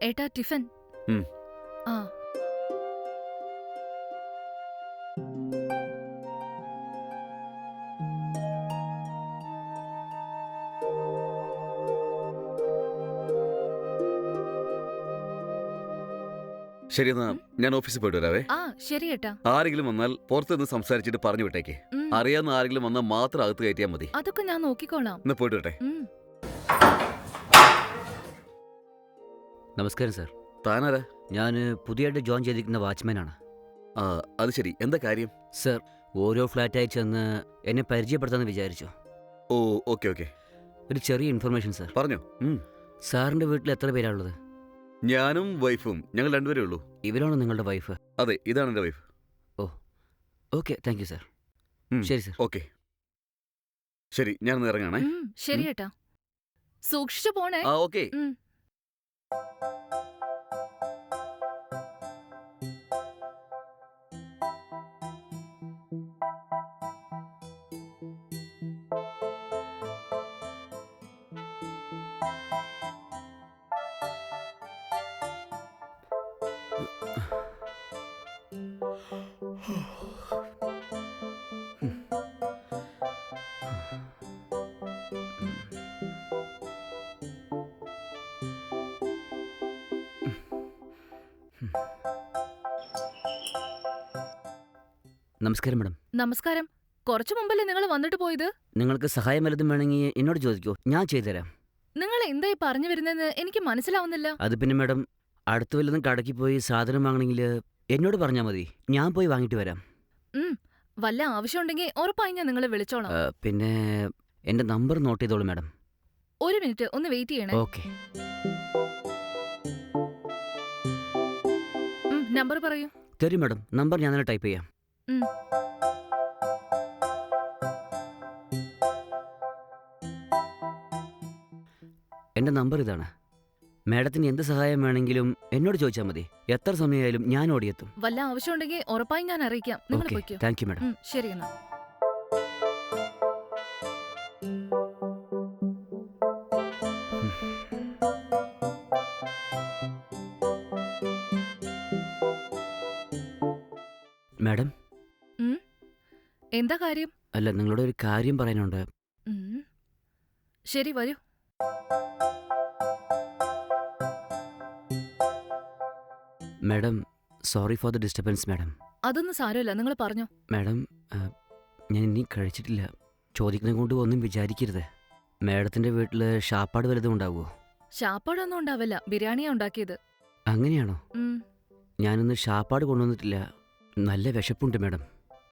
ഏട്ടാ ടിഫിൻ. ഉം. ആ ശരി, എന്നാ ഞാൻ ഓഫീസിൽ പോയിട്ട് വരാവേ. ആ ശരി ഏട്ടാ. ആരെങ്കിലും വന്നാൽ പുറത്ത് നിന്ന് സംസാരിച്ചിട്ട് പറഞ്ഞു വിട്ടേക്ക്. ഉം. അറിയാവുന്ന ആരെങ്കിലും വന്നാൽ മാത്രം അകത്ത് കയറ്റിയാൽ മതി. അതൊക്കെ ഞാൻ നോക്കിക്കോളാം. എന്നാ പോയിട്ട് വരട്ടെ. ഉം. നമസ്കാരം സാർ. താനാരാ? ഞാൻ പുതിയതായിട്ട് ജോയിൻ ചെയ്തിരിക്കുന്ന വാച്ച്മാനാണ്. ആ, അത് ശരി. എന്താ കാര്യം? സാർ, ഓരോ ഫ്ലാറ്റായി ചെന്ന് എന്നെ പരിചയപ്പെടുത്താമെന്ന് വിചാരിച്ചു. ഓ, ഓക്കെ ഓക്കെ, ഒരു ചെറിയ ഇൻഫർമേഷൻ സാർ. പറഞ്ഞോ. സാറിൻ്റെ വീട്ടിൽ എത്ര പേരാണുള്ളത്? ഞാനും വൈഫും, ഞങ്ങൾ രണ്ടുപേരേ ഉള്ളൂ. ഇവരാണോ നിങ്ങളുടെ വൈഫ്? അതെ, ഇതാണ് എൻ്റെ wife. Okay, thank you sir. ശരി സാർ. ഓക്കെ, ശരി, ഞാനൊന്ന് ഇറങ്ങാണേ. ശരി ഏട്ടാ, സൂക്ഷിച്ചു പോണേ. ആ, ഓക്കെ. ഉം. നമസ്കാരം മാഡം. നമസ്കാരം. കുറച്ചു മുമ്പല്ലേ നിങ്ങൾ വന്നിട്ട് പോയത്? നിങ്ങൾക്ക് സഹായം വല്ലതും വേണമെങ്കിൽ എന്നോട് ചോദിക്കൂ, ഞാൻ ചെയ്തുതരാം. നിങ്ങൾ എന്തായി പറഞ്ഞു വരുന്നതെന്ന് എനിക്ക് മനസ്സിലാവുന്നില്ല. അത് പിന്നെ മാഡം, അടുത്ത് വല്ലതും കടയ്ക്ക് പോയി സാധനം വാങ്ങണമെങ്കിൽ എന്നോട് പറഞ്ഞാൽ മതി, ഞാൻ പോയി വാങ്ങിയിട്ട് വരാം. വല്ല ആവശ്യമുണ്ടെങ്കിൽ ഉറപ്പായി ഞാൻ നിങ്ങളെ വിളിച്ചോളാം. പിന്നെ എൻ്റെ നമ്പർ നോട്ട് ചെയ്തോളൂ മാഡം. ഒരു മിനിറ്റ്, ഒന്ന് വെയിറ്റ് ചെയ്യണേ. ഓക്കെ. നമ്പർ പറയൂ. തരും മാഡം, നമ്പർ ഞാൻ തന്നെ ടൈപ്പ് ചെയ്യാം. എൻ്റെ നമ്പർ ഇതാണ്. മാഡത്തിന് എന്ത് സഹായം വേണമെങ്കിലും എന്നോട് ചോദിച്ചാൽ മതി, എത്ര സമയമായാലും ഞാൻ ഓടിയെത്തും. വല്ല ആവശ്യമുണ്ടെങ്കിൽ ഉറപ്പായും ഞാൻ അറിയിക്കാം. നിങ്ങൾ ഓക്കെ, പൊയ്ക്കോ. Thank you madam. ശരി എന്നാ. മാഡം, എന്താ കാര്യം? അല്ല, നിങ്ങളോട് ഒരു കാര്യം പറയാനുണ്ട്. ശരി, വരൂ. Madam, sorry for the disturbance madam. അതൊന്നും സാരമില്ല, നിങ്ങൾ പറഞ്ഞോ. മാഡം, ഞാൻ ഇനി കഴിച്ചിട്ടില്ല. ചോദിക്കുന്നത് കൊണ്ട് ഒന്നും വിചാരിക്കരുത്. മാഡത്തിൻ്റെ വീട്ടിൽ ഷാപ്പാട് വല്ലതും ഉണ്ടാവുമോ? ഷാപ്പാടൊന്നും ഉണ്ടാവില്ല, ബിരിയാണിയാ ഉണ്ടാക്കിയത്. അങ്ങനെയാണോ? ഉം. ഞാനിന്ന് ഷാപ്പാട് കൊണ്ടുവന്നിട്ടില്ല. നല്ല വിശപ്പുണ്ട് മാഡം.